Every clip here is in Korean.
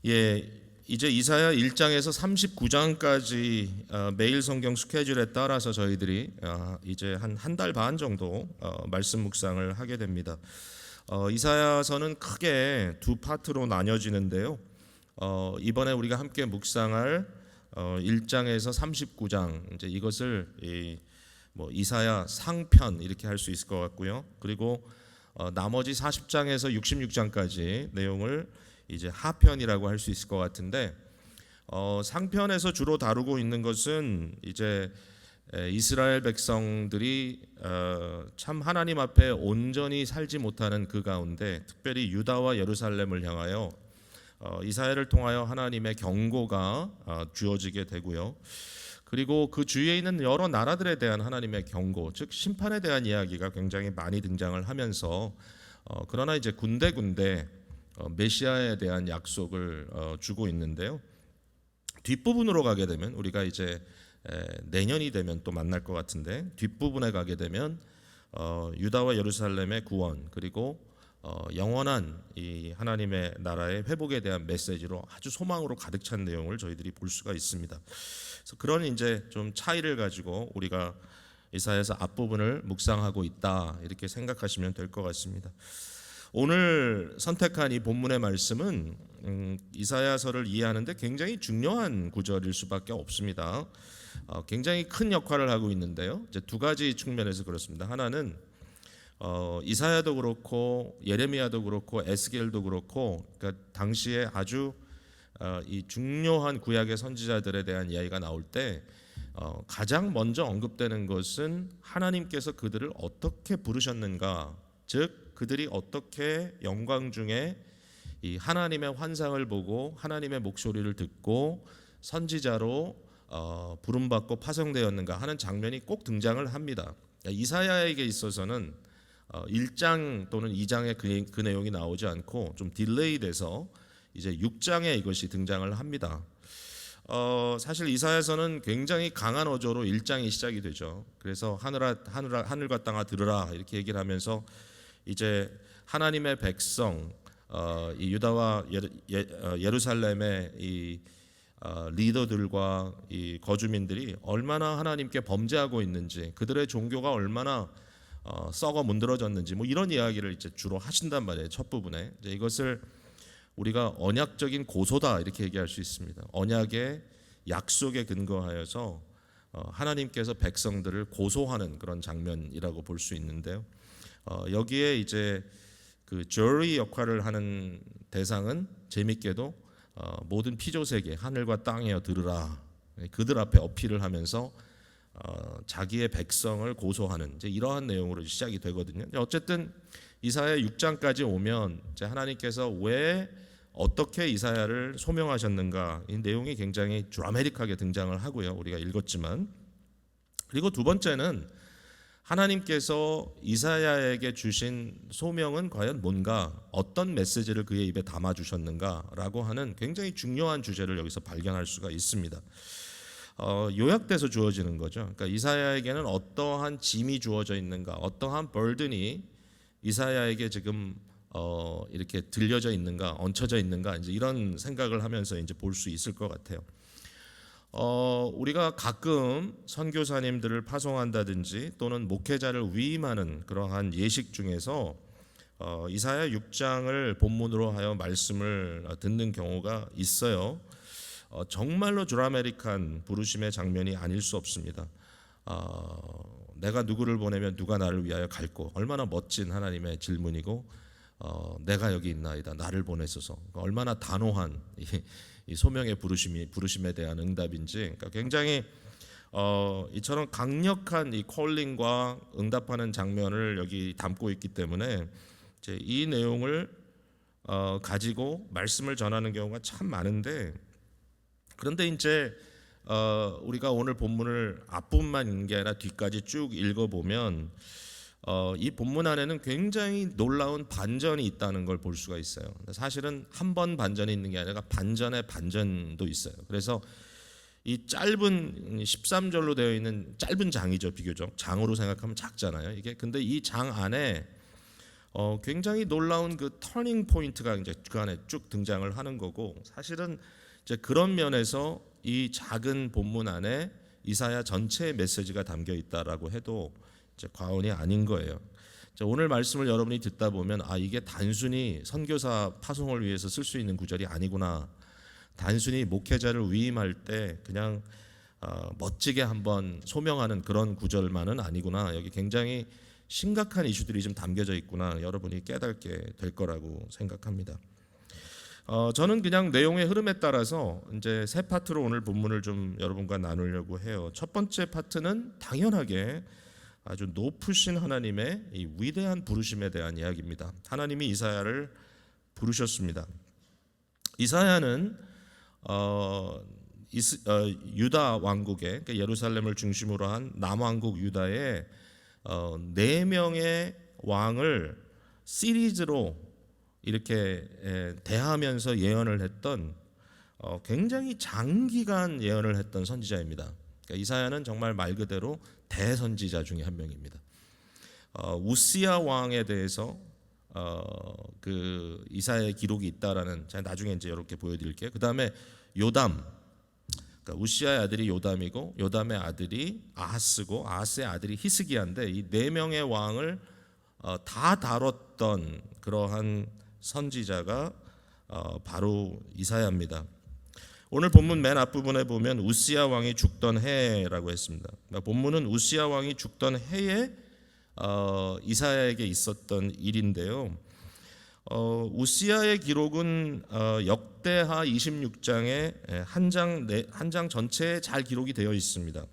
예, 이제 이사야 1장에서 39장까지 매일 성경 스케줄에 따라서 저희들이 이제 한 달 반 정도 말씀 묵상을 하게 됩니다. 이사야서는 크게 두 파트로 나뉘어지는데요. 이번에 우리가 함께 묵상할 1장에서 39장 이제 이것을 이사야 상편 이렇게 할 수 있을 것 같고요. 그리고 나머지 40장에서 66장까지 내용을 이제 하편이라고 할 수 있을 것 같은데, 상편에서 주로 다루고 있는 것은 이제 이스라엘 백성들이 참 하나님 앞에 온전히 살지 못하는 그 가운데 특별히 유다와 예루살렘을 향하여 이사야를 통하여 하나님의 경고가 주어지게 되고요. 그리고 그 주위에 있는 여러 나라들에 대한 하나님의 경고, 즉 심판에 대한 이야기가 굉장히 많이 등장을 하면서 그러나 이제 군데군데 메시아에 대한 약속을 주고 있는데요. 뒷부분으로 가게 되면 우리가 이제 내년이 되면 또 만날 것 같은데, 뒷부분에 가게 되면 유다와 예루살렘의 구원, 그리고 영원한 이 하나님의 나라의 회복에 대한 메시지로 아주 소망으로 가득 찬 내용을 저희들이 볼 수가 있습니다. 그래서 그런 이제 좀 차이를 가지고 우리가 이사야서 앞부분을 묵상하고 있다 이렇게 생각하시면 될 것 같습니다. 오늘 선택한 이 본문의 말씀은 이사야서를 이해하는데 굉장히 중요한 구절일 수밖에 없습니다. 굉장히 큰 역할을 하고 있는데요. 이제 두 가지 측면에서 그렇습니다. 하나는 이사야도 그렇고 예레미야도 그렇고 에스겔도 그렇고, 그러니까 당시에 아주 이 중요한 구약의 선지자들에 대한 이야기가 나올 때 가장 먼저 언급되는 것은 하나님께서 그들을 어떻게 부르셨는가, 즉 그들이 어떻게 영광 중에 이 하나님의 환상을 보고 하나님의 목소리를 듣고 선지자로 부름받고 파송되었는가 하는 장면이 꼭 등장을 합니다. 이사야에게 있어서는 1장 또는 2장에 그 내용이 나오지 않고 좀 딜레이 돼서 이제 6장에 이것이 등장을 합니다. 사실 이사야서는 굉장히 강한 어조로 1장이 시작이 되죠. 그래서 하늘과 땅아 들으라 이렇게 얘기를 하면서 이제 하나님의 백성, 이 유다와 예루살렘의 이 리더들과 이 거주민들이 얼마나 하나님께 범죄하고 있는지, 그들의 종교가 얼마나 썩어 문드러졌는지 뭐 이런 이야기를 이제 주로 하신단 말이에요. 첫 부분에 이제 이것을 우리가 언약적인 고소다 이렇게 얘기할 수 있습니다. 언약의 약속에 근거하여서 하나님께서 백성들을 고소하는 그런 장면이라고 볼 수 있는데요. 여기에 이제 그 주리 역할을 하는 대상은 재밌게도 모든 피조세계 하늘과 땅이여 들으라, 그들 앞에 어필을 하면서 자기의 백성을 고소하는 이제 이러한 내용으로 시작이 되거든요. 어쨌든 이사야 6장까지 오면 이제 하나님께서 왜 어떻게 이사야를 소명하셨는가, 이 내용이 굉장히 드라마틱하게 등장을 하고요. 우리가 읽었지만. 그리고 두 번째는 하나님께서 이사야에게 주신 소명은 과연 뭔가, 어떤 메시지를 그의 입에 담아 주셨는가라고 하는 굉장히 중요한 주제를 여기서 발견할 수가 있습니다. 요약돼서 주어지는 거죠. 그러니까 이사야에게는 어떠한 짐이 주어져 있는가, 어떠한 burden이 이사야에게 지금 이렇게 들려져 있는가, 얹혀져 있는가, 이제 이런 생각을 하면서 이제 볼 수 있을 것 같아요. 우리가 가끔 선교사님들을 파송한다든지 또는 목회자를 위임하는 그러한 예식 중에서 이사야 6장을 본문으로 하여 말씀을 듣는 경우가 있어요. 정말로 드라마틱한 부르심의 장면이 아닐 수 없습니다. 내가 누구를 보내면 누가 나를 위하여 갈고, 얼마나 멋진 하나님의 질문이고, 내가 여기 있나이다 나를 보내소서, 얼마나 단호한 이 소명의 부르심에 대한 응답인지, 그러니까 굉장히 이처럼 강력한 이 콜링과 응답하는 장면을 여기 담고 있기 때문에 이제 이 내용을 가지고 말씀을 전하는 경우가 참 많은데, 그런데 이제 우리가 오늘 본문을 앞부분만 읽는 게 아니라 뒤까지 쭉 읽어보면 이 본문 안에는 굉장히 놀라운 반전이 있다는 걸 볼 수가 있어요. 사실은 한 번 반전이 있는 게 아니라 반전의 반전도 있어요. 그래서 이 짧은 13절로 되어 있는 짧은 장이죠. 비교적 장으로 생각하면 작잖아요. 이게 근데 이 장 안에 굉장히 놀라운 그 터닝 포인트가 이제 그 안에 쭉 등장을 하는 거고, 사실은 이제 그런 면에서 이 작은 본문 안에 이사야 전체의 메시지가 담겨 있다라고 해도 이제 과언이 아닌 거예요. 오늘 말씀을 여러분이 듣다 보면 이게 단순히 선교사 파송을 위해서 쓸 수 있는 구절이 아니구나. 단순히 목회자를 위임할 때 그냥 멋지게 한번 소명하는 그런 구절만은 아니구나. 여기 굉장히 심각한 이슈들이 좀 담겨져 있구나. 여러분이 깨닫게 될 거라고 생각합니다. 저는 그냥 내용의 흐름에 따라서 이제 세 파트로 오늘 본문을 좀 여러분과 나누려고 해요. 첫 번째 파트는 당연하게 아주 높으신 하나님의 이 위대한 부르심에 대한 이야기입니다. 하나님이 이사야를 부르셨습니다. 이사야는 유다 왕국의, 그러니까 예루살렘을 중심으로 한 남왕국 유다의 4명의 왕을 시리즈로 이렇게 대하면서 예언을 했던 굉장히 장기간 예언을 했던 선지자입니다. 그러니까 이사야는 정말 말 그대로 대선지자 중에 한 명입니다. 우시야 왕에 대해서 그 이사야의 기록이 있다라는, 제가 나중에 이제 이렇게 보여드릴게요. 그 다음에 요담, 그러니까 우시야의 아들이 요담이고 요담의 아들이 아하스고 아하스의 아들이 히스기야인데 이 4명의 왕을 다 다뤘던 그러한 선지자가 바로 이사야입니다. 오늘 본문 맨 앞부분에 보면 우시야 왕이 죽던 해라고 했습니다. 그러니까 본문은 우시야 왕이 죽던 해에 이사야에게 있었던 일인데요. 우시야의 기록은 역대하 26장에 한 장 전체에 잘 기록이 되어 있습니다.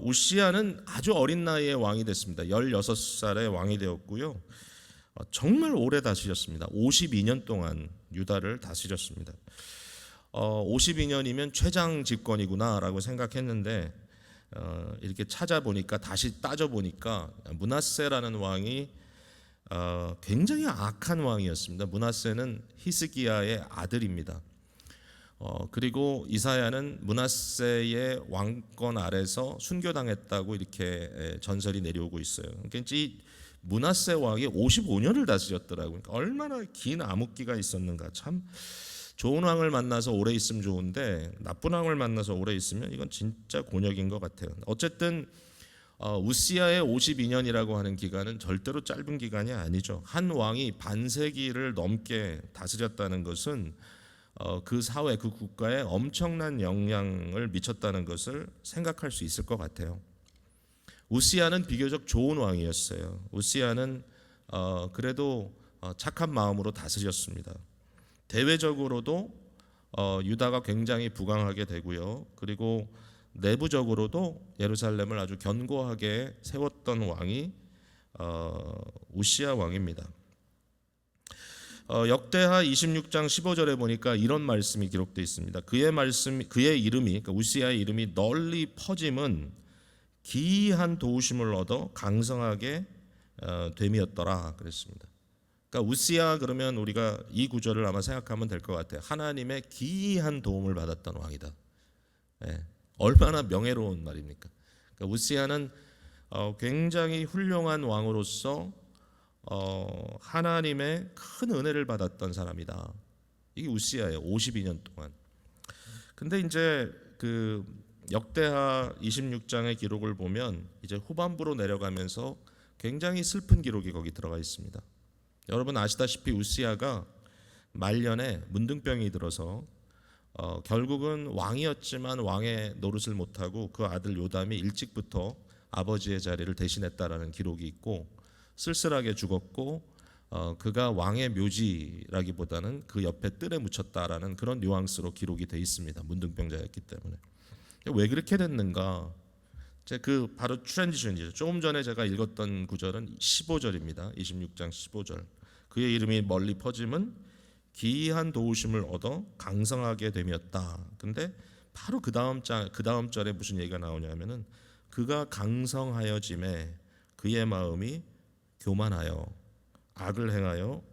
우시야는 아주 어린 나이에 왕이 됐습니다. 16살에 왕이 되었고요. 정말 오래 다스렸습니다. 52년 동안 유다를 다스렸습니다. 52년이면 최장 집권이구나라고 생각했는데 이렇게 찾아보니까, 다시 따져보니까 므낫세라는 왕이 굉장히 악한 왕이었습니다. 므낫세는 히스기야의 아들입니다. 그리고 이사야는 므낫세의 왕권 아래서 순교당했다고 이렇게 전설이 내려오고 있어요. 그러니까 이 므낫세 왕이 55년을 다스렸더라고요. 그러니까 얼마나 긴 암흑기가 있었는가. 참 좋은 왕을 만나서 오래 있으면 좋은데 나쁜 왕을 만나서 오래 있으면 이건 진짜 곤욕인 것 같아요. 어쨌든 우시야의 52년이라고 하는 기간은 절대로 짧은 기간이 아니죠. 한 왕이 반세기를 넘게 다스렸다는 것은 그 사회, 그 국가에 엄청난 영향을 미쳤다는 것을 생각할 수 있을 것 같아요. 우시야는 비교적 좋은 왕이었어요. 우시야는 그래도 착한 마음으로 다스렸습니다. 대외적으로도 유다가 굉장히 부강하게 되고요. 그리고 내부적으로도 예루살렘을 아주 견고하게 세웠던 왕이 우시야 왕입니다. 역대하 26장 15절에 보니까 이런 말씀이 기록되어 있습니다. 그의 이름이, 그러니까 우시야의 이름이 널리 퍼짐은 기이한 도우심을 얻어 강성하게 됨이었더라 그랬습니다. 그러니까 우시야 그러면 우리가 이 구절을 아마 생각하면 될 것 같아요. 하나님의 기이한 도움을 받았던 왕이다. 얼마나 명예로운 말입니까? 그러니까 우시야는 굉장히 훌륭한 왕으로서 하나님의 큰 은혜를 받았던 사람이다. 이게 우시야예요. 52년 동안. 근데 이제 그 역대하 26장의 기록을 보면 이제 후반부로 내려가면서 굉장히 슬픈 기록이 거기 들어가 있습니다. 여러분 아시다시피 우시야가 말년에 문둥병이 들어서 결국은 왕이었지만 왕의 노릇을 못하고 그 아들 요담이 일찍부터 아버지의 자리를 대신했다라는 기록이 있고, 쓸쓸하게 죽었고 그가 왕의 묘지라기보다는 그 옆에 뜰에 묻혔다라는 그런 뉘앙스로 기록이 돼 있습니다. 문둥병자였기 때문에. 왜 그렇게 됐는가? 그 바로 트랜지션이죠. 조금 전에 제가 읽었던 구절은 15절입니다. 26장 15절. 그의 이름이 멀리 퍼짐은 기이한 도우심을 얻어 강성하게 됨이었다. 근데 바로 그 다음 절에 무슨 얘기가 나오냐면은 그가 강성하여짐에 그의 마음이 교만하여 악을 행하여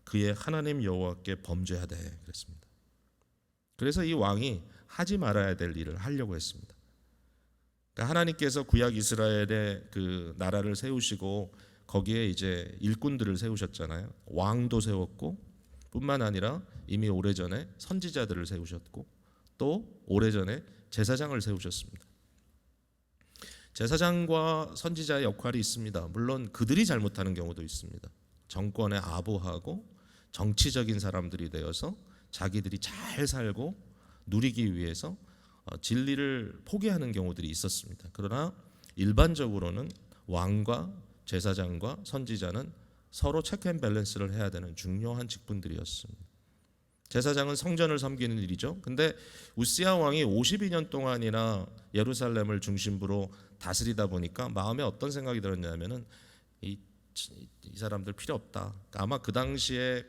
그의 하나님 여호와께 범죄하되 그랬습니다. 그래서 이 왕이 하지 말아야 될 일을 하려고 했습니다. 그러니까 하나님께서 구약 이스라엘의 그 나라를 세우시고 거기에 이제 일꾼들을 세우셨잖아요. 왕도 세웠고 뿐만 아니라 이미 오래전에 선지자들을 세우셨고 또 오래전에 제사장을 세우셨습니다. 제사장과 선지자의 역할이 있습니다. 물론 그들이 잘못하는 경우도 있습니다. 정권에 아부하고 정치적인 사람들이 되어서 자기들이 잘 살고 누리기 위해서 진리를 포기하는 경우들이 있었습니다. 그러나 일반적으로는 왕과 제사장과 선지자는 서로 체크 앤 밸런스를 해야 되는 중요한 직분들이었습니다. 제사장은 성전을 섬기는 일이죠. 근데 우시야 왕이 52년 동안이나 예루살렘을 중심부로 다스리다 보니까 마음에 어떤 생각이 들었냐면은 이 사람들 필요 없다. 아마 그 당시에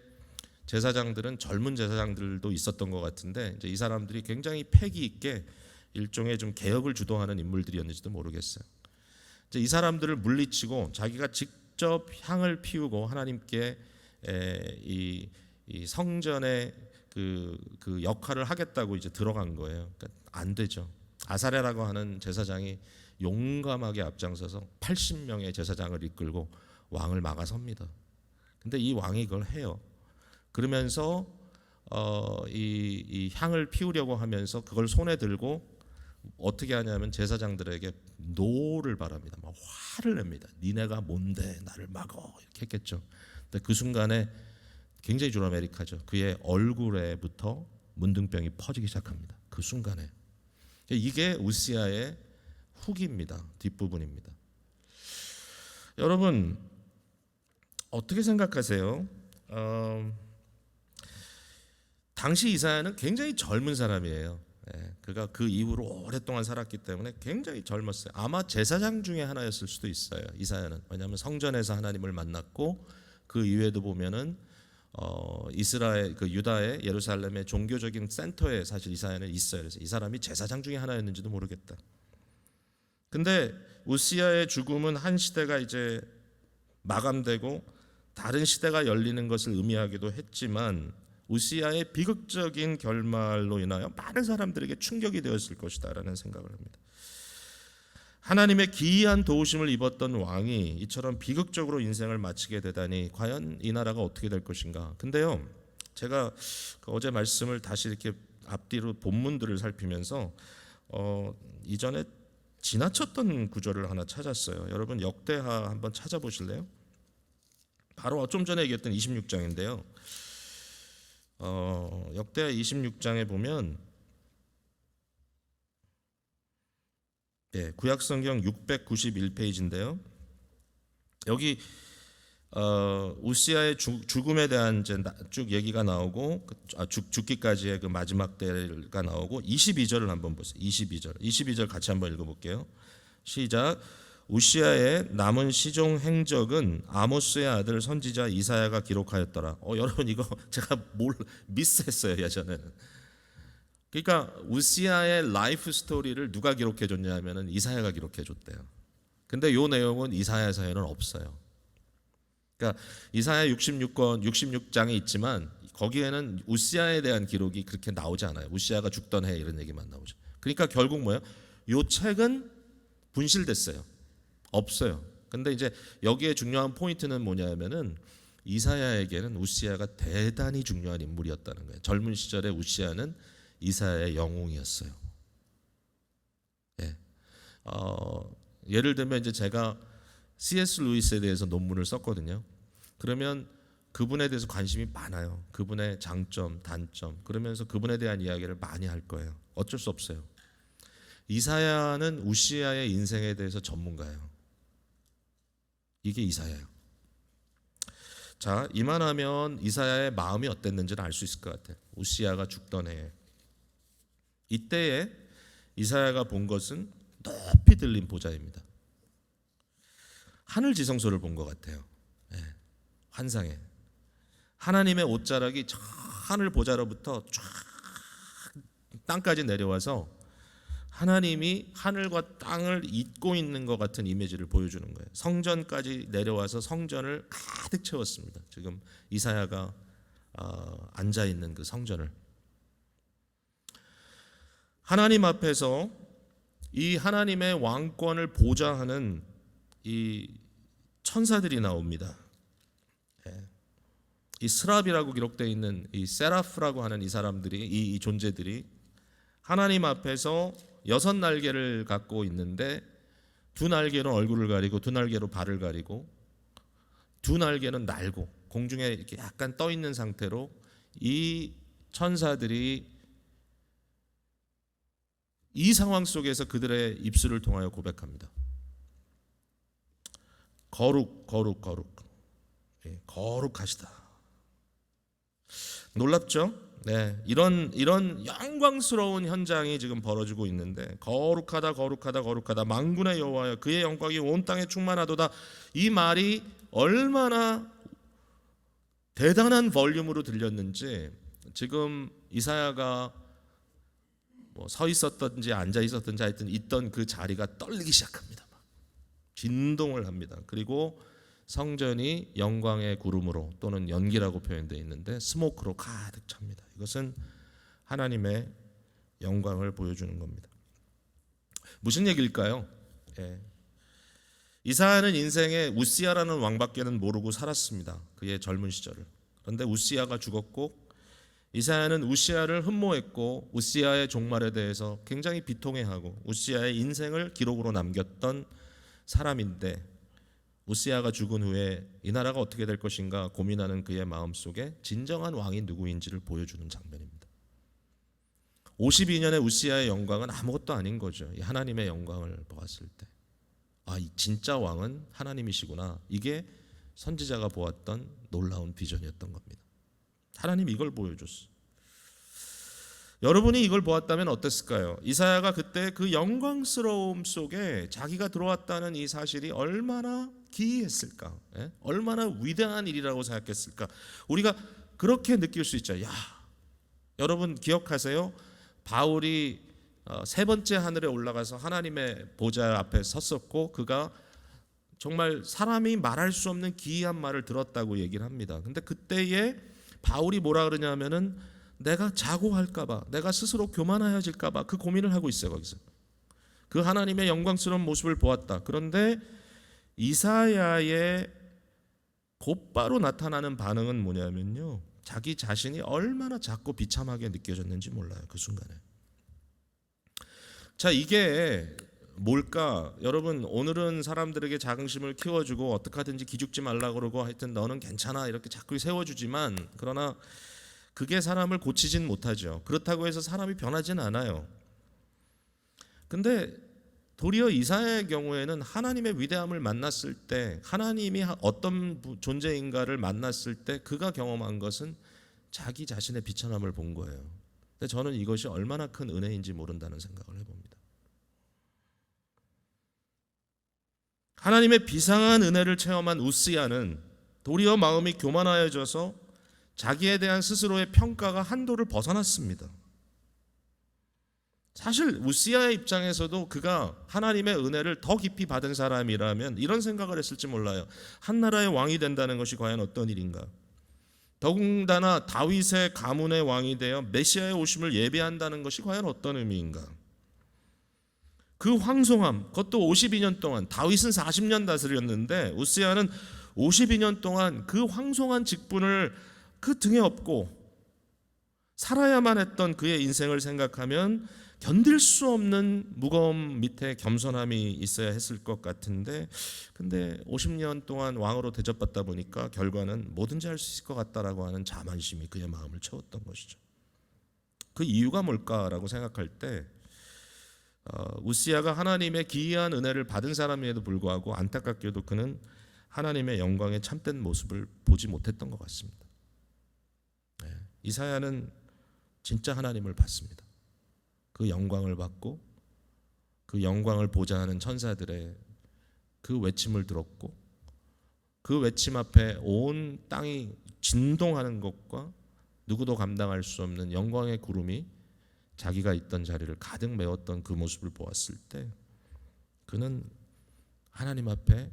제사장들은 젊은 제사장들도 있었던 것 같은데 이제 이 사람들이 굉장히 패기 있게 일종의 좀 개혁을 주도하는 인물들이었는지도 모르겠어요. 이제 이 사람들을 물리치고 자기가 직접 향을 피우고 하나님께 이 성전의 그 역할을 하겠다고 이제 들어간 거예요. 그러니까 안 되죠. 아사랴라고 하는 제사장이 용감하게 앞장서서 80명의 제사장을 이끌고 왕을 막아섭니다. 근데 이 왕이 그걸 해요. 그러면서 이 향을 피우려고 하면서 그걸 손에 들고 어떻게 하냐면 제사장들에게 노를 바랍니다. 막 화를 냅니다. 니네가 뭔데 나를 막어 이렇게 했겠죠. 근데 그 순간에 굉장히 드라마틱하죠. 그의 얼굴에부터 문둥병이 퍼지기 시작합니다. 그 순간에. 이게 우시야의 후기입니다. 뒷부분입니다. 여러분 어떻게 생각하세요? 당시 이사야는 굉장히 젊은 사람이에요. 그가 그 이후로 오랫동안 살았기 때문에 굉장히 젊었어요. 아마 제사장 중에 하나였을 수도 있어요. 이사야는. 왜냐하면 성전에서 하나님을 만났고 그 이후에도 보면은 이스라엘 그 유다의 예루살렘의 종교적인 센터에 사실 이사야는 있어요. 그래서 이 사람이 제사장 중에 하나였는지도 모르겠다. 근데 우시야의 죽음은 한 시대가 이제 마감되고 다른 시대가 열리는 것을 의미하기도 했지만 우시야의 비극적인 결말로 인하여 많은 사람들에게 충격이 되었을 것이다라는 생각을 합니다. 하나님의 기이한 도우심을 입었던 왕이 이처럼 비극적으로 인생을 마치게 되다니 과연 이 나라가 어떻게 될 것인가. 근데요, 제가 어제 말씀을 다시 이렇게 앞뒤로 본문들을 살피면서 이전에 지나쳤던 구절을 하나 찾았어요. 여러분 역대하 한번 찾아보실래요? 바로 좀 전에 얘기했던 26장인데요. 역대하 26장에 보면 구약성경 691페이지인데요. 여기 우시야의 죽음에 대한 쭉 얘기가 나오고 죽기까지의 그 마지막 때가 나오고 22절을 한번 보세요. 22절 같이 한번 읽어볼게요. 시작. 우시야의 남은 시종 행적은 아모스의 아들 선지자 이사야가 기록하였더라. 여러분 이거 제가 미스했어요 예전에는. 그러니까 우시야의 라이프 스토리를 누가 기록해 줬냐면은 이사야가 기록해 줬대요. 근데 요 내용은 이사야서에는 없어요. 그러니까 이사야 66장에 있지만 거기에는 우시야에 대한 기록이 그렇게 나오지 않아요. 우시야가 죽던 해 이런 얘기만 나오죠. 그러니까 결국 뭐예요? 요 책은 분실됐어요. 없어요. 근데 이제 여기에 중요한 포인트는 뭐냐면은 이사야에게는 우시야가 대단히 중요한 인물이었다는 거예요. 젊은 시절에 우시야는 이사야의 영웅이었어요. 예를 들면 이제 제가 C.S. 루이스에 대해서 논문을 썼거든요. 그러면 그분에 대해서 관심이 많아요. 그분의 장점, 단점. 그러면서 그분에 대한 이야기를 많이 할 거예요. 어쩔 수 없어요. 이사야는 우시야의 인생에 대해서 전문가예요. 이게 이사야예요. 자, 이만하면 이사야의 마음이 어땠는지를 알 수 있을 것 같아요. 우시야가 죽던 해에. 이때에 이사야가 본 것은 높이 들린 보좌입니다. 하늘 지성소를 본 것 같아요. 환상에 하나님의 옷자락이 저 하늘 보좌로부터 쫙 땅까지 내려와서 하나님이 하늘과 땅을 잇고 있는 것 같은 이미지를 보여주는 거예요. 성전까지 내려와서 성전을 가득 채웠습니다. 지금 이사야가 앉아 있는 그 성전을 하나님 앞에서 이 하나님의 왕권을 보좌하는 이 천사들이 나옵니다. 예. 이 스랍이라고 기록되어 있는 이 세라프라고 하는 이 사람들이 이 존재들이 하나님 앞에서 6날개를 갖고 있는데, 2날개는 얼굴을 가리고 2날개로 발을 가리고 2날개는 날고 공중에 이렇게 약간 떠 있는 상태로 이 천사들이 이 상황 속에서 그들의 입술을 통하여 고백합니다. 거룩 거룩 거룩, 거룩하시다. 놀랍죠? 네, 이런 영광스러운 현장이 지금 벌어지고 있는데, 거룩하다 거룩하다 거룩하다 만군의 여호와여 그의 영광이 온 땅에 충만하도다. 이 말이 얼마나 대단한 볼륨으로 들렸는지 지금 이사야가 서 있었던지 앉아 있었던지 하여튼 있던 그 자리가 떨리기 시작합니다. 진동을 합니다. 그리고 성전이 영광의 구름으로 또는 연기라고 표현되어 있는데 스모크로 가득 찹니다. 이것은 하나님의 영광을 보여주는 겁니다. 무슨 얘기일까요? 이사야는 인생에 우시야라는 왕밖에는 모르고 살았습니다. 그의 젊은 시절을. 그런데 우시야가 죽었고 이사야는 우시야를 흠모했고 우시야의 종말에 대해서 굉장히 비통해하고 우시야의 인생을 기록으로 남겼던 사람인데, 우시야가 죽은 후에 이 나라가 어떻게 될 것인가 고민하는 그의 마음속에 진정한 왕이 누구인지를 보여주는 장면입니다. 52년의 우시야의 영광은 아무것도 아닌 거죠. 하나님의 영광을 보았을 때, 이 진짜 왕은 하나님이시구나. 이게 선지자가 보았던 놀라운 비전이었던 겁니다. 하나님이 이걸 보여줬어요. 여러분이 이걸 보았다면 어땠을까요? 이사야가 그때 그 영광스러움 속에 자기가 들어왔다는 이 사실이 얼마나 기이했을까? 얼마나 위대한 일이라고 생각했을까? 우리가 그렇게 느낄 수 있죠. 여러분 기억하세요? 바울이 3번째 하늘에 올라가서 하나님의 보좌 앞에 섰었고 그가 정말 사람이 말할 수 없는 기이한 말을 들었다고 얘기를 합니다. 근데 그때에 바울이 뭐라 그러냐면은 내가 자고할까봐, 내가 스스로 교만하여질까봐 그 고민을 하고 있어요. 거기서 그 하나님의 영광스러운 모습을 보았다. 그런데 이사야의 곧바로 나타나는 반응은 뭐냐면요, 자기 자신이 얼마나 작고 비참하게 느껴졌는지 몰라요. 그 순간에. 자, 이게 뭘까? 여러분, 오늘은 사람들에게 자긍심을 키워주고 어떻게 하든지 기죽지 말라 그러고 하여튼 너는 괜찮아 이렇게 자꾸 세워주지만, 그러나 그게 사람을 고치진 못하죠. 그렇다고 해서 사람이 변하진 않아요. 근데 도리어 이사야의 경우에는 하나님의 위대함을 만났을 때, 하나님이 어떤 존재인가를 만났을 때 그가 경험한 것은 자기 자신의 비천함을 본 거예요. 근데 저는 이것이 얼마나 큰 은혜인지 모른다는 생각을 해봅니다. 하나님의 비상한 은혜를 체험한 우시야는 도리어 마음이 교만하여져서 자기에 대한 스스로의 평가가 한도를 벗어났습니다. 사실 우시야의 입장에서도 그가 하나님의 은혜를 더 깊이 받은 사람이라면 이런 생각을 했을지 몰라요. 한 나라의 왕이 된다는 것이 과연 어떤 일인가? 더군다나 다윗의 가문의 왕이 되어 메시아의 오심을 예배한다는 것이 과연 어떤 의미인가? 그 황송함, 그것도 52년 동안, 다윗은 40년 다스렸는데 우시야는 52년 동안 그 황송한 직분을 그 등에 업고 살아야만 했던 그의 인생을 생각하면 견딜 수 없는 무거움 밑에 겸손함이 있어야 했을 것 같은데, 근데 50년 동안 왕으로 대접받다 보니까 결과는 뭐든지 할 수 있을 것 같다라고 하는 자만심이 그의 마음을 채웠던 것이죠. 그 이유가 뭘까라고 생각할 때 우시야가 하나님의 기이한 은혜를 받은 사람임에도 불구하고 안타깝게도 그는 하나님의 영광의 참된 모습을 보지 못했던 것 같습니다. 이사야는 진짜 하나님을 봤습니다. 그 영광을 받고 그 영광을 보자 하는 천사들의 그 외침을 들었고, 그 외침 앞에 온 땅이 진동하는 것과 누구도 감당할 수 없는 영광의 구름이 자기가 있던 자리를 가득 메웠던 그 모습을 보았을 때 그는 하나님 앞에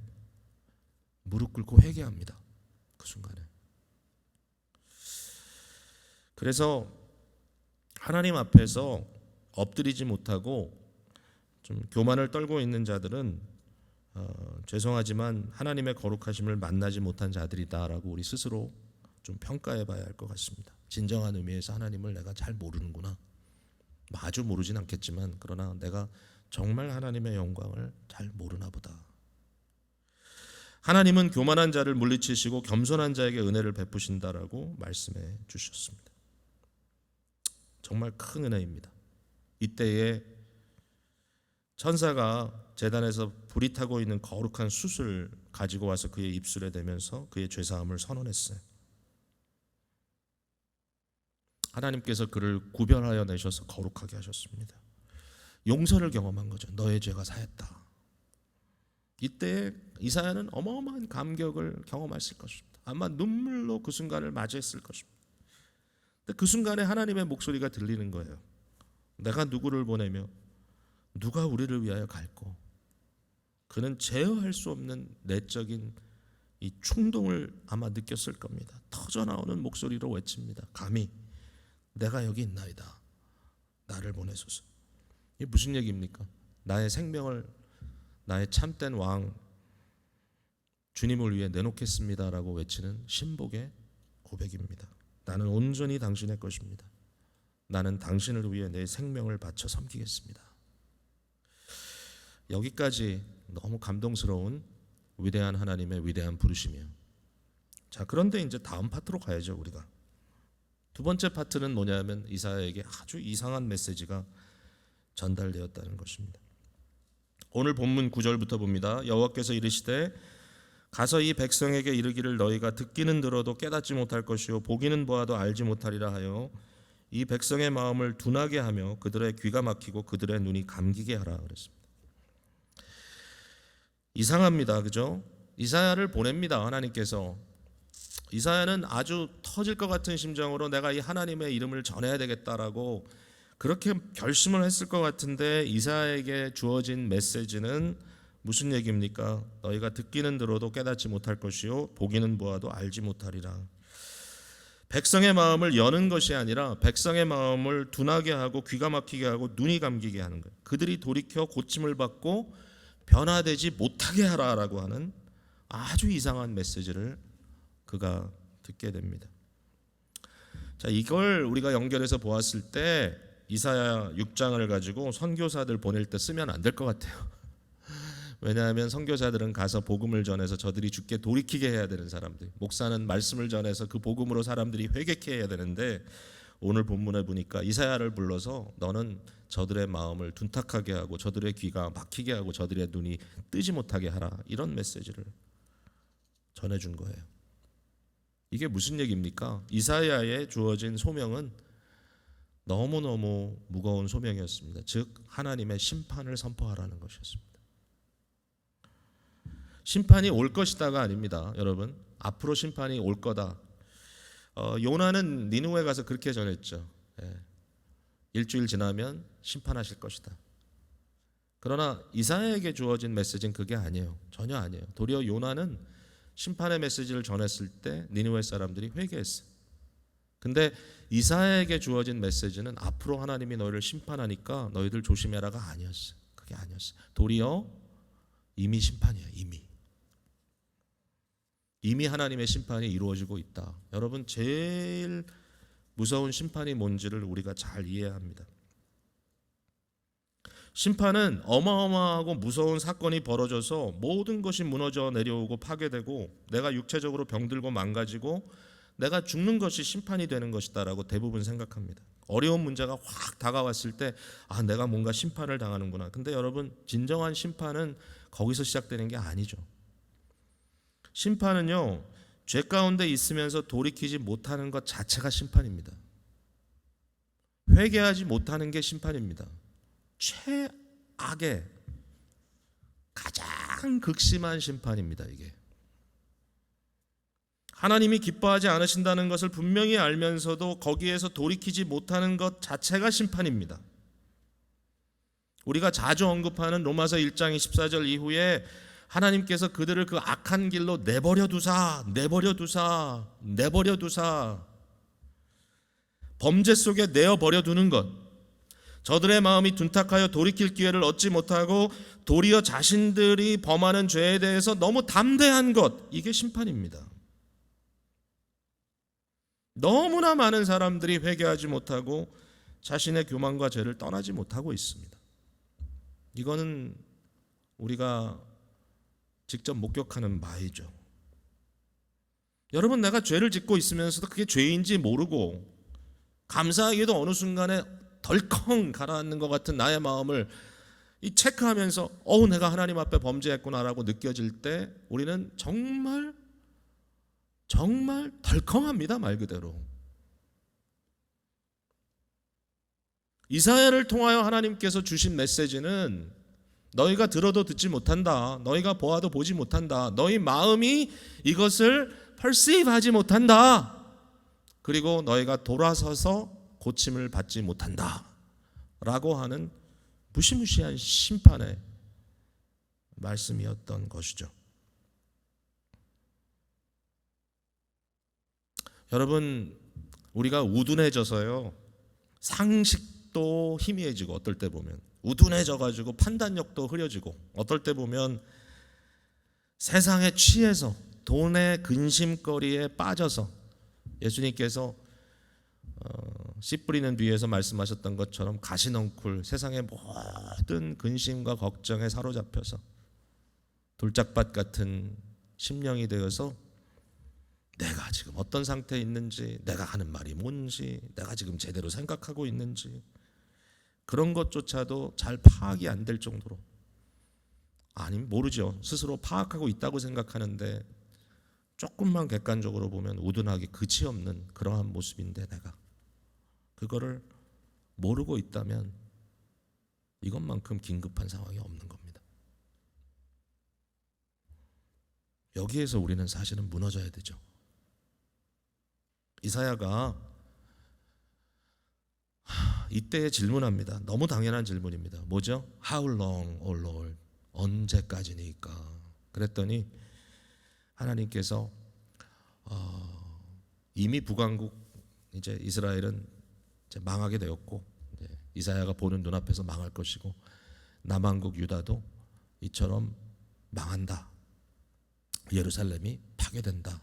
무릎 꿇고 회개합니다. 그 순간에. 그래서 하나님 앞에서 엎드리지 못하고 좀 교만을 떨고 있는 자들은 죄송하지만 하나님의 거룩하심을 만나지 못한 자들이다라고 우리 스스로 좀 평가해 봐야 할 것 같습니다. 진정한 의미에서 하나님을 내가 잘 모르는구나. 아주 모르진 않겠지만 그러나 내가 정말 하나님의 영광을 잘 모르나 보다. 하나님은 교만한 자를 물리치시고 겸손한 자에게 은혜를 베푸신다라고 말씀해 주셨습니다. 정말 큰 은혜입니다. 이때에 천사가 제단에서 불이 타고 있는 거룩한 숯을 가지고 와서 그의 입술에 대면서 그의 죄사함을 선언했어요. 하나님께서 그를 구별하여 내셔서 거룩하게 하셨습니다. 용서를 경험한 거죠. 너의 죄가 사했다. 이때 이사야는 어마어마한 감격을 경험했을 것입니다. 아마 눈물로 그 순간을 맞이했을 것입니다. 근데 그 순간에 하나님의 목소리가 들리는 거예요. 내가 누구를 보내며 누가 우리를 위하여 갈고. 그는 제어할 수 없는 내적인 이 충동을 아마 느꼈을 겁니다. 터져나오는 목소리로 외칩니다. 감히 내가 여기 있나이다. 나를 보내소서. 이게 무슨 얘기입니까? 나의 생명을 나의 참된 왕 주님을 위해 내놓겠습니다라고 외치는 신복의 고백입니다. 나는 온전히 당신의 것입니다. 나는 당신을 위해 내 생명을 바쳐 섬기겠습니다. 여기까지 너무 감동스러운 위대한 하나님의 위대한 부르심이에요. 자, 그런데 이제 다음 파트로 가야죠. 우리가 두 번째 파트는 뭐냐면 이사야에게 아주 이상한 메시지가 전달되었다는 것입니다. 오늘 본문 9절부터 봅니다. 여호와께서 이르시되 가서 이 백성에게 이르기를 너희가 듣기는 들어도 깨닫지 못할 것이요 보기는 보아도 알지 못하리라 하여 이 백성의 마음을 둔하게 하며 그들의 귀가 막히고 그들의 눈이 감기게 하라 그랬습니다. 이상합니다. 그죠? 이사야를 보냅니다. 하나님께서. 이사야는 아주 터질 것 같은 심정으로 내가 이 하나님의 이름을 전해야 되겠다라고 그렇게 결심을 했을 것 같은데 이사야에게 주어진 메시지는 무슨 얘기입니까? 너희가 듣기는 들어도 깨닫지 못할 것이요 보기는 보아도 알지 못하리라. 백성의 마음을 여는 것이 아니라 백성의 마음을 둔하게 하고 귀가 막히게 하고 눈이 감기게 하는 거예요. 그들이 돌이켜 고침을 받고 변화되지 못하게 하라라고 하는 아주 이상한 메시지를 그가 듣게 됩니다. 자, 이걸 우리가 연결해서 보았을 때 이사야 6장을 가지고 선교사들 보낼 때 쓰면 안 될 것 같아요. 왜냐하면 선교사들은 가서 복음을 전해서 저들이 주께 돌이키게 해야 되는 사람들, 목사는 말씀을 전해서 그 복음으로 사람들이 회개케 해야 되는데 오늘 본문에 보니까 이사야를 불러서 너는 저들의 마음을 둔탁하게 하고 저들의 귀가 막히게 하고 저들의 눈이 뜨지 못하게 하라, 이런 메시지를 전해준 거예요. 이게 무슨 얘기입니까? 이사야에 주어진 소명은 너무너무 무거운 소명이었습니다. 즉 하나님의 심판을 선포하라는 것이었습니다. 심판이 올 것이다가 아닙니다. 여러분, 앞으로 심판이 올 거다. 요나는 니느웨 가서 그렇게 전했죠. 일주일 지나면 심판하실 것이다. 그러나 이사야에게 주어진 메시지는 그게 아니에요. 전혀 아니에요. 도리어 요나는 심판의 메시지를 전했을 때 니느웨 사람들이 회개했어요. 근데 이사야에게 주어진 메시지는 앞으로 하나님이 너희를 심판하니까 너희들 조심해라가 아니었어요. 그게 아니었어요. 도리어 이미 심판이에요. 이미 하나님의 심판이 이루어지고 있다. 여러분, 제일 무서운 심판이 뭔지를 우리가 잘 이해해야 합니다. 심판은 어마어마하고 무서운 사건이 벌어져서 모든 것이 무너져 내려오고 파괴되고 내가 육체적으로 병들고 망가지고 내가 죽는 것이 심판이 되는 것이다라고 대부분 생각합니다. 어려운 문제가 확 다가왔을 때 내가 뭔가 심판을 당하는구나. 근데 여러분, 진정한 심판은 거기서 시작되는 게 아니죠. 심판은요, 죄 가운데 있으면서 돌이키지 못하는 것 자체가 심판입니다. 회개하지 못하는 게 심판입니다. 최악의 가장 극심한 심판입니다. 이게 하나님이 기뻐하지 않으신다는 것을 분명히 알면서도 거기에서 돌이키지 못하는 것 자체가 심판입니다. 우리가 자주 언급하는 로마서 1장 24절 이후에 하나님께서 그들을 그 악한 길로 내버려 두사 범죄 속에 내어버려 두는 것, 저들의 마음이 둔탁하여 돌이킬 기회를 얻지 못하고 도리어 자신들이 범하는 죄에 대해서 너무 담대한 것, 이게 심판입니다. 너무나 많은 사람들이 회개하지 못하고 자신의 교만과 죄를 떠나지 못하고 있습니다. 이거는 우리가 직접 목격하는 바이죠. 여러분, 내가 죄를 짓고 있으면서도 그게 죄인지 모르고 감사하게도 어느 순간에 덜컹 가라앉는 것 같은 나의 마음을 이 체크하면서 내가 하나님 앞에 범죄했구나라고 느껴질 때 우리는 정말 덜컹합니다. 말 그대로. 이사야를 통하여 하나님께서 주신 메시지는 너희가 들어도 듣지 못한다. 너희가 보아도 보지 못한다. 너희 마음이 이것을 perceive하지 못한다. 그리고 너희가 돌아서서 고침을 받지 못한다 라고 하는 무시무시한 심판의 말씀이었던 것이죠. 여러분, 우리가 우둔해져서요, 상식도 희미해지고, 어떨 때 보면 우둔해져가지고 판단력도 흐려지고, 어떨 때 보면 세상에 취해서 돈의 근심거리에 빠져서 예수님께서 씨 뿌리는 뒤에서 말씀하셨던 것처럼 가시넝쿨 세상의 모든 근심과 걱정에 사로잡혀서 돌짝밭 같은 심령이 되어서 내가 지금 어떤 상태에 있는지, 내가 하는 말이 뭔지, 내가 지금 제대로 생각하고 있는지 그런 것조차도 잘 파악이 안 될 정도로, 아니 모르죠. 스스로 파악하고 있다고 생각하는데 조금만 객관적으로 보면 우둔하기 그치 없는 그러한 모습인데, 내가 그거를 모르고 있다면 이것만큼 긴급한 상황이 없는 겁니다. 여기에서 우리는 사실은 무너져야 되죠. 이사야가 이때 질문합니다. 너무 당연한 질문입니다. 뭐죠? How long, O Lord? 언제까지니까? 그랬더니 하나님께서 이미 북왕국, 이제 이스라엘은 이제 망하게 되었고, 이사야가 보는 눈앞에서 망할 것이고, 남왕국 유다도 이처럼 망한다. 예루살렘이 파괴된다.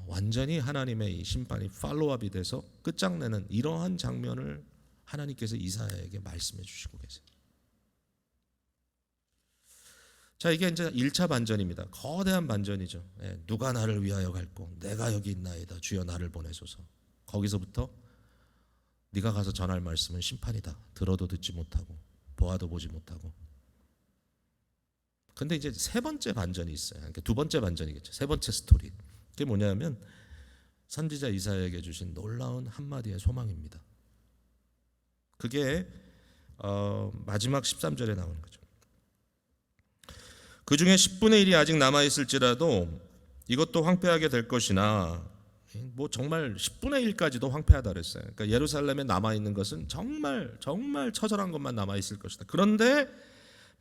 완전히 하나님의 이 심판이 팔로우업이 돼서 끝장내는 이러한 장면을 하나님께서 이사야에게 말씀해 주시고 계세요. 자, 이게 이제 1차 반전입니다. 거대한 반전이죠. 누가 나를 위하여 갈고 내가 여기 있나이다. 주여 나를 보내소서. 거기서부터 네가 가서 전할 말씀은 심판이다. 들어도 듣지 못하고 보아도 보지 못하고. 근데 이제 세 번째 반전이 있어요. 그러니까 두 번째 반전이겠죠. 세 번째 스토리. 그게 뭐냐면 선지자 이사야에게 주신 놀라운 한마디의 소망입니다. 그게 마지막 13절에 나오는 거죠. 그 중에 10분의 1이 아직 남아있을지라도 이것도 황폐하게 될 것이나, 뭐 정말 10분의 1까지도 황폐하다 그랬어요. 그러니까 예루살렘에 남아있는 것은 정말 처절한 것만 남아있을 것이다. 그런데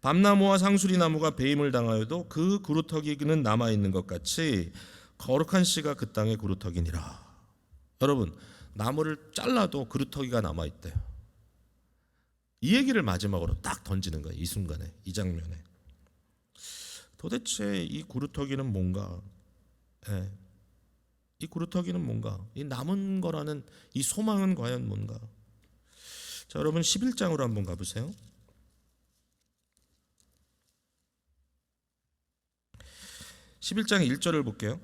밤나무와 상수리나무가 배임을 당하여도 그 구루터기는 남아있는 것 같이 거룩한 씨가 그 땅의 구루터기니라. 여러분, 나무를 잘라도 구루터기가 남아있대요. 이 얘기를 마지막으로 딱 던지는 거예요. 이 순간에, 이 장면에. 도대체 이 구루터기는 뭔가? 이 구루터기는 뭔가? 이 남은 거라는 이 소망은 과연 뭔가? 자, 여러분 11장으로 한번 가보세요. 11장 1절을 볼게요.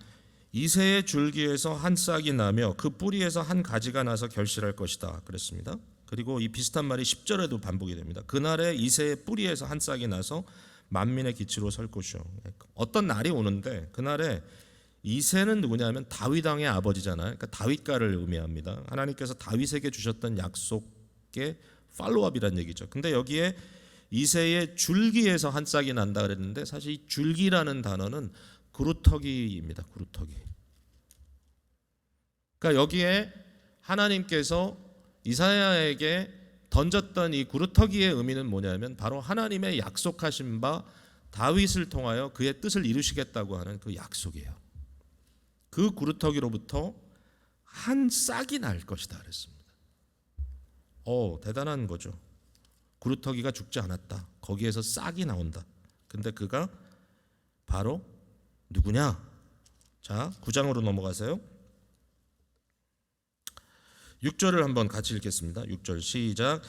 이새의 줄기에서 한 싹이 나며 그 뿌리에서 한 가지가 나서 결실할 것이다 그랬습니다. 그리고 이 비슷한 말이 10절에도 반복이 됩니다. 그날에 이새의 뿌리에서 한 싹이 나서 만민의 기치로 설 것이요. 어떤 날이 오는데, 그날에 이새는 누구냐면 다윗 왕의 아버지잖아요. 그러니까 다윗가를 의미합니다. 하나님께서 다윗에게 주셨던 약속의 팔로우업이라는 얘기죠. 근데 여기에 이새의 줄기에서 한 싹이 난다 그랬는데, 사실 이 줄기라는 단어는 구루터기입니다. 구루터기. 그러니까 여기에 하나님께서 이사야에게 던졌던 이 구루터기의 의미는 뭐냐면 바로 하나님의 약속하신 바 다윗을 통하여 그의 뜻을 이루시겠다고 하는 그 약속이에요. 그 구루터기로부터 한 싹이 날 것이다 그랬습니다. 대단한 거죠. 구루터기가 죽지 않았다. 거기에서 싹이 나온다. 근데 그가 바로 누구냐? 자, 9장으로 넘어가세요. 6절을 한번 같이 읽겠습니다. 6절 시작.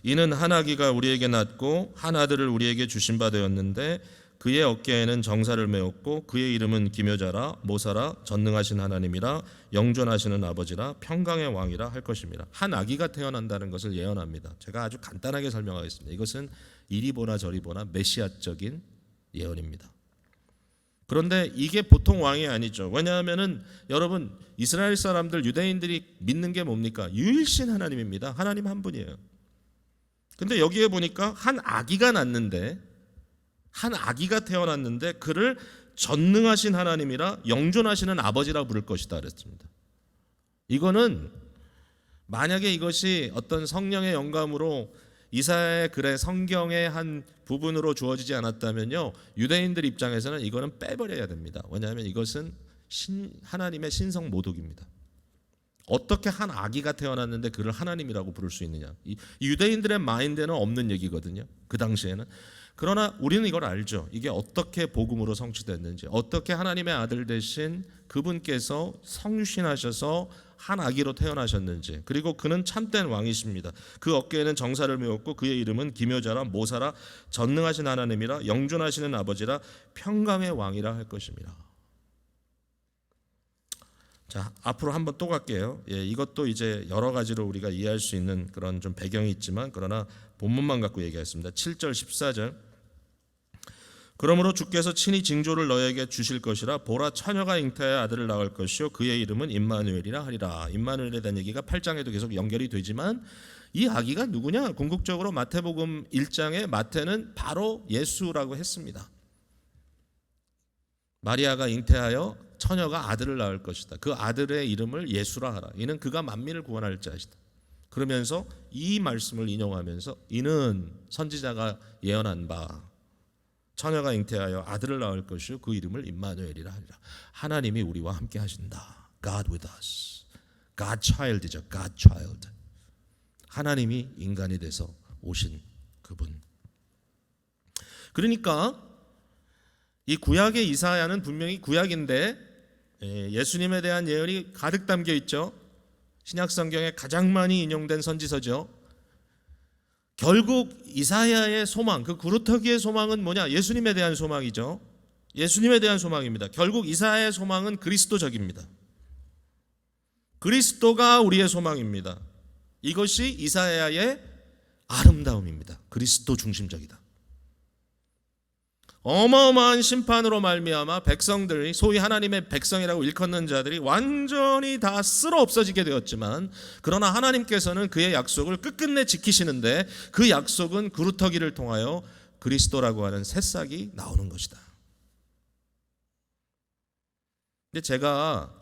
이는 한 아기가 우리에게 낳고 한 아들을 우리에게 주신 바 되었는데 그의 어깨에는 정사를 메었고 그의 이름은 기묘자라 모사라 전능하신 하나님이라 영존하시는 아버지라 평강의 왕이라 할 것입니다. 한 아기가 태어난다는 것을 예언합니다. 제가 아주 간단하게 설명하겠습니다. 이것은 이리 보나 저리 보나 메시아적인 예언입니다. 그런데 이게 보통 왕이 아니죠. 왜냐하면은 여러분 이스라엘 사람들 유대인들이 믿는 게 뭡니까? 유일신 하나님입니다. 하나님 한 분이에요. 근데 여기에 보니까 한 아기가 났는데 한 아기가 태어났는데 그를 전능하신 하나님이라 영존하시는 아버지라 부를 것이다 그랬습니다. 이거는 만약에 이것이 어떤 성령의 영감으로 이사야의 글의 성경의 한 부분으로 주어지지 않았다면요, 유대인들 입장에서는 이거는 빼버려야 됩니다. 왜냐하면 이것은 하나님의 신성 모독입니다. 어떻게 한 아기가 태어났는데 그를 하나님이라고 부를 수 있느냐? 이 유대인들의 마인드에는 없는 얘기거든요. 그 당시에는. 그러나 우리는 이걸 알죠. 이게 어떻게 복음으로 성취됐는지, 어떻게 하나님의 아들 되신 그분께서 성육신하셔서 한 아기로 태어나셨는지, 그리고 그는 참된 왕이십니다. 그 어깨에는 정사를 메었고 그의 이름은 기묘자라 모사라 전능하신 하나님이라 영존하시는 아버지라 평강의 왕이라 할 것입니다. 자, 앞으로 한번 또 갈게요. 이것도 이제 여러 가지로 우리가 이해할 수 있는 그런 좀 배경이 있지만 그러나 본문만 갖고 얘기하겠습니다. 7절 14절. 그러므로 주께서 친히 징조를 너에게 주실 것이라 보라 처녀가 잉태하여 아들을 낳을 것이요 그의 이름은 임마누엘이라 하리라. 임마누엘에 대한 얘기가 8장에도 계속 연결이 되지만 이 아기가 누구냐? 궁극적으로 마태복음 1장에 마태는 바로 예수라고 했습니다. 마리아가 잉태하여 처녀가 아들을 낳을 것이다. 그 아들의 이름을 예수라 하라. 이는 그가 만민을 구원할 자이다. 그러면서 이 말씀을 인용하면서 이는 선지자가 예언한 바 처녀가 잉태하여 아들을 낳을 것이요 그 이름을 임마누엘이라 하리라. 하나님이 우리와 함께 하신다. God with us. God child이죠. God child. 하나님이 인간이 돼서 오신 그분. 그러니까 이 구약의 이사야는 분명히 구약인데 예수님에 대한 예언이 가득 담겨 있죠. 신약 성경에 가장 많이 인용된 선지서죠. 결국 이사야의 소망, 그 구루터기의 소망은 뭐냐? 예수님에 대한 소망이죠. 예수님에 대한 소망입니다. 결국 이사야의 소망은 그리스도적입니다. 그리스도가 우리의 소망입니다. 이것이 이사야의 아름다움입니다. 그리스도 중심적이다. 어마어마한 심판으로 말미암아 백성들이 소위 하나님의 백성이라고 일컫는 자들이 완전히 다 쓸어 없어지게 되었지만 그러나 하나님께서는 그의 약속을 끝끝내 지키시는데 그 약속은 구루터기를 통하여 그리스도라고 하는 새싹이 나오는 것이다. 근데 제가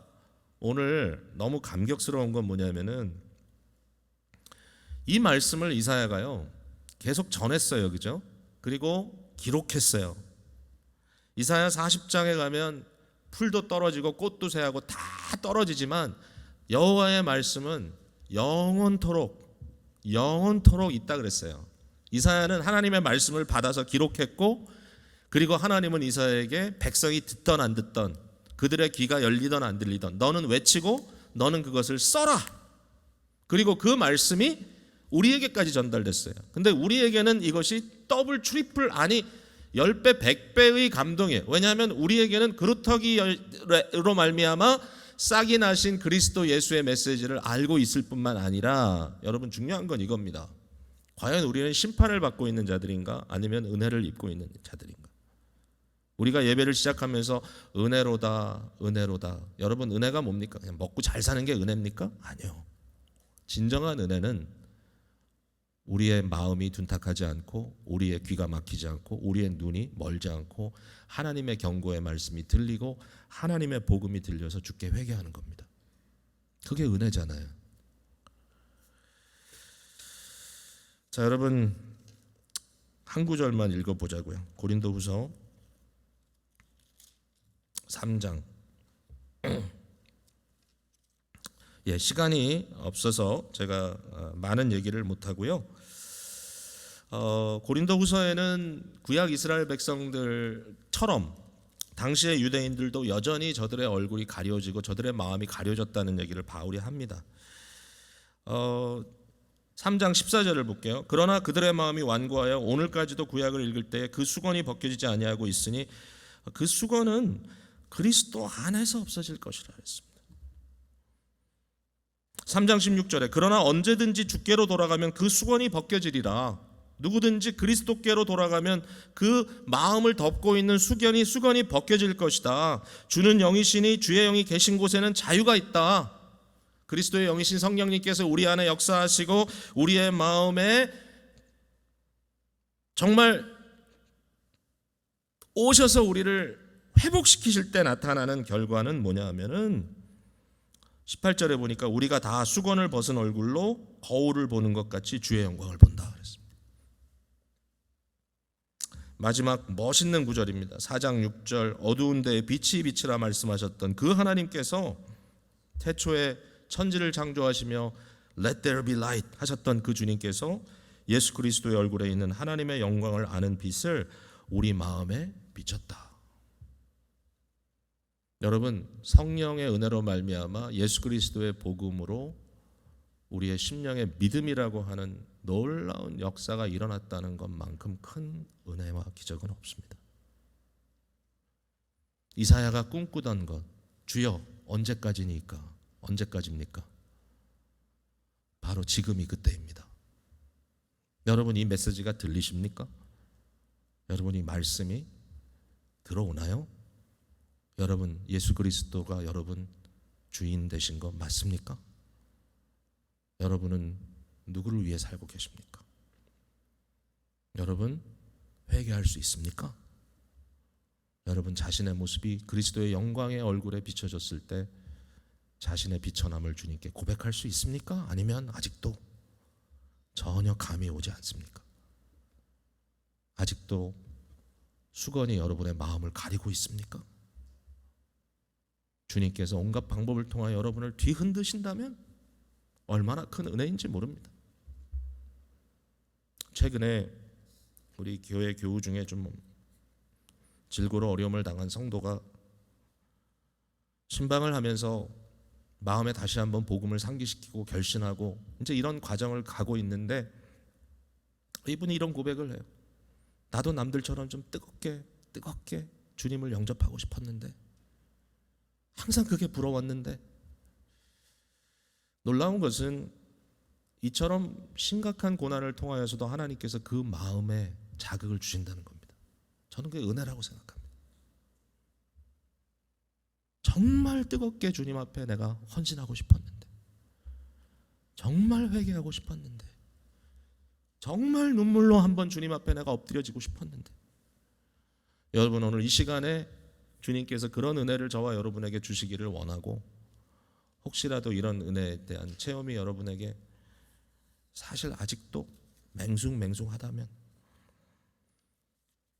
오늘 너무 감격스러운 건 뭐냐면은 이 말씀을 이사야가요 계속 전했어요. 그죠? 그리고 기록했어요. 이사야 40장에 가면 풀도 떨어지고 꽃도 새하고 다 떨어지지만 여호와의 말씀은 영원토록 있다 그랬어요. 이사야는 하나님의 말씀을 받아서 기록했고 그리고 하나님은 이사야에게 백성이 듣던 안 듣던 그들의 귀가 열리던 안 들리던 너는 외치고 너는 그것을 써라. 그리고 그 말씀이 우리에게까지 전달됐어요. 근데 우리에게는 이것이 더블 트리플 아니 10배 100배의 감동이에요. 왜냐하면 우리에게는 그루터기로 말미암아 싹이 나신 그리스도 예수의 메시지를 알고 있을 뿐만 아니라 여러분 중요한 건 이겁니다. 과연 우리는 심판을 받고 있는 자들인가 아니면 은혜를 입고 있는 자들인가? 우리가 예배를 시작하면서 은혜로다 은혜로다. 여러분 은혜가 뭡니까? 그냥 먹고 잘 사는 게 은혜입니까? 아니요. 진정한 은혜는 우리의 마음이 둔탁하지 않고 우리의 귀가 막히지 않고 우리의 눈이 멀지 않고 하나님의 경고의 말씀이 들리고 하나님의 복음이 들려서 주께 회개하는 겁니다. 그게 은혜잖아요. 자, 여러분 한 구절만 읽어보자고요. 고린도후서 3장 시간이 없어서 제가 많은 얘기를 못 하고요. 고린도후서에는 구약 이스라엘 백성들처럼 당시의 유대인들도 여전히 저들의 얼굴이 가려지고 저들의 마음이 가려졌다는 얘기를 바울이 합니다. 3장 14절을 볼게요. 그러나 그들의 마음이 완고하여 오늘까지도 구약을 읽을 때에 그 수건이 벗겨지지 아니하고 있으니 그 수건은 그리스도 안에서 없어질 것이라 했습니다. 3장 16절에 그러나 언제든지 주께로 돌아가면 그 수건이 벗겨지리라. 누구든지 그리스도께로 돌아가면 그 마음을 덮고 있는 수건이 벗겨질 것이다. 주는 영이시니 주의 영이 계신 곳에는 자유가 있다. 그리스도의 영이신 성령님께서 우리 안에 역사하시고 우리의 마음에 정말 오셔서 우리를 회복시키실 때 나타나는 결과는 뭐냐 하면은 18절에 보니까 우리가 다 수건을 벗은 얼굴로 거울을 보는 것 같이 주의 영광을 본다 그랬습니다. 마지막 멋있는 구절입니다. 4장 6절 어두운 데에 빛이 비치라 말씀하셨던 그 하나님께서 태초에 천지를 창조하시며 Let there be light 하셨던 그 주님께서 예수 그리스도의 얼굴에 있는 하나님의 영광을 아는 빛을 우리 마음에 비쳤다. 여러분, 성령의 은혜로 말미암아 예수 그리스도의 복음으로 우리의 심령의 믿음이라고 하는 놀라운 역사가 일어났다는 것만큼 큰 은혜와 기적은 없습니다. 이사야가 꿈꾸던 것, 주여 언제까지입니까? 바로 지금이 그때입니다. 여러분, 이 메시지가 들리십니까? 여러분, 이 말씀이 들어오나요? 여러분, 예수 그리스도가 여러분 주인 되신 거 맞습니까? 여러분은 누구를 위해 살고 계십니까? 여러분, 회개할 수 있습니까? 여러분, 자신의 모습이 그리스도의 영광의 얼굴에 비춰졌을 때 자신의 비천함을 주님께 고백할 수 있습니까? 아니면 아직도 전혀 감이 오지 않습니까? 아직도 수건이 여러분의 마음을 가리고 있습니까? 주님께서 온갖 방법을 통하여 여러분을 뒤흔드신다면 얼마나 큰 은혜인지 모릅니다. 최근에 우리 교회 교우 중에 좀 질고로 어려움을 당한 성도가 신방을 하면서 마음에 다시 한번 복음을 상기시키고 결신하고 이제 이런 과정을 가고 있는데 이분이 이런 고백을 해요. 나도 남들처럼 좀 뜨겁게 주님을 영접하고 싶었는데 항상 그게 부러웠는데 놀라운 것은 이처럼 심각한 고난을 통하여서도 하나님께서 그 마음에 자극을 주신다는 겁니다. 저는 그게 은혜라고 생각합니다. 정말 뜨겁게 주님 앞에 내가 헌신하고 싶었는데, 정말 회개하고 싶었는데, 정말 눈물로 한번 주님 앞에 내가 엎드려지고 싶었는데, 여러분 오늘 이 시간에 주님께서 그런 은혜를 저와 여러분에게 주시기를 원하고, 혹시라도 이런 은혜에 대한 체험이 여러분에게 사실 아직도 맹숭맹숭하다면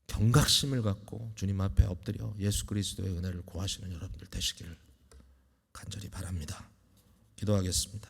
경각심을 갖고 주님 앞에 엎드려 예수 그리스도의 은혜를 구하시는 여러분들 되시기를 간절히 바랍니다. 기도하겠습니다.